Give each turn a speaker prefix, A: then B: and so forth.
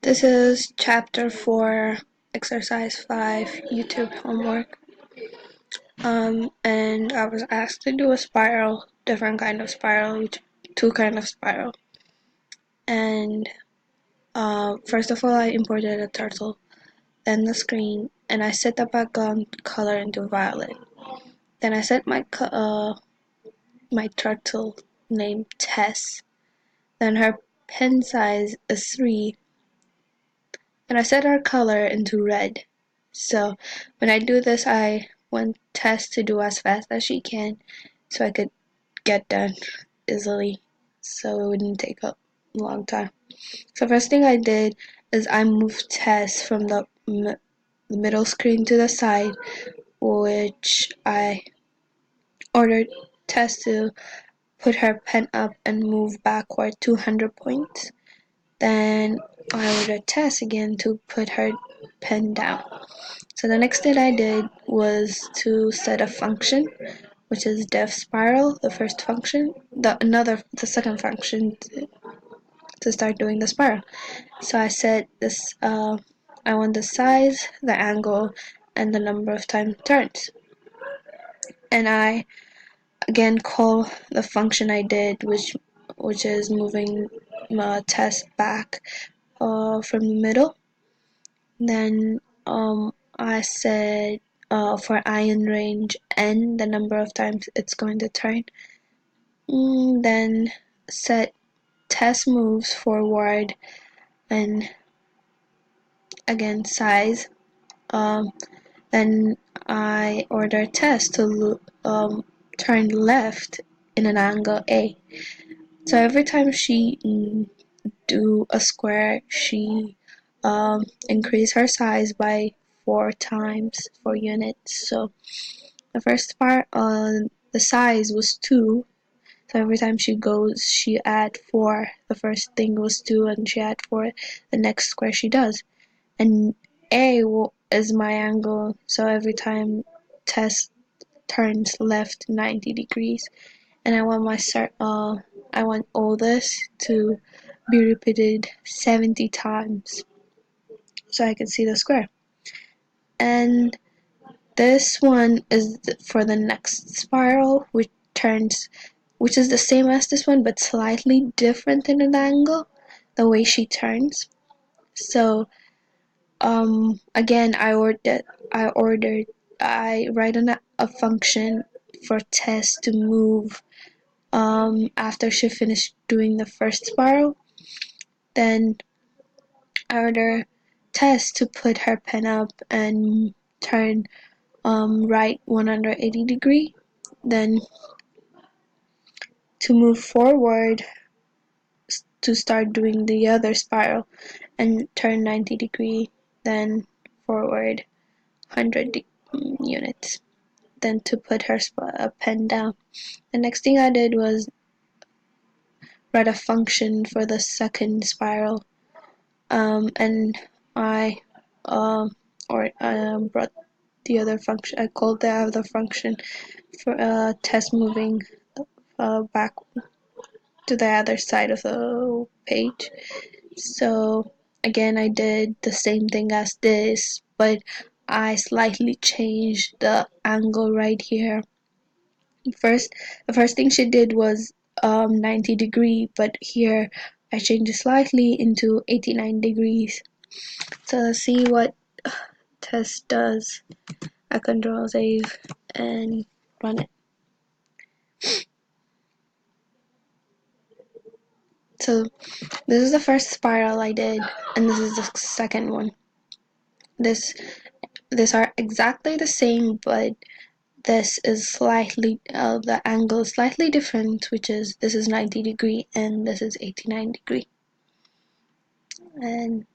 A: This is chapter 4, exercise 5, YouTube homework. And I was asked to do a spiral, different kind of spiral, two kind of spiral. And first of all, I imported a turtle, then the screen, and I set the background color into violet. Then I set my turtle named Tess. Then her pen size is 3. And I set her color into red. So when I do this, I want Tess to do as fast as she can so I could get done easily so it wouldn't take a long time. So first thing I did is I moved Tess from the middle screen to the side, which I ordered Tess to put her pen up and move backward 200 points. Then I ordered Tess again to put her pen down. So the next thing I did was to set a function, which is def spiral, the first function, the second function to start doing the spiral. So I set this, I want the size, the angle, and the number of time turns. And I again call the function I did, which is moving Tess back from the middle. Then I said for iron range n, the number of times it's going to turn. Then set Tess moves forward and again size. Then I order Tess to turn left in an angle A. So every time she do a square, she increase her size by 4 units. So the first part, the size was 2. So every time she goes, she add 4. The first thing was 2, and she add 4 the next square she does. And A is my angle, so every time Tess turns left 90 degrees. And I want all this to be repeated 70 times so I can see the square. And this one is for the next spiral, which is the same as this one but slightly different in an angle, the way she turns. So again, I write a function for Tess to move after she finished doing the first spiral. Then I order Tess to put her pen up and turn right 180 degree. Then to move forward to start doing the other spiral and turn 90 degree, then forward 100 units. Then to put her pen down. The next thing I did was write a function for the second spiral, and I brought the other function. I called the other function for Tess moving back to the other side of the page. So again, I did the same thing as this, but I slightly changed the angle right here. The first thing she did was 90 degree, but here I changed it slightly into 89 degrees. So let's see what Tess does. I control save and run it. So this is the first spiral I did, and this is the second one. These are exactly the same, but this is slightly the angle is slightly different, which is this is 90 degree and this is 89 degree. And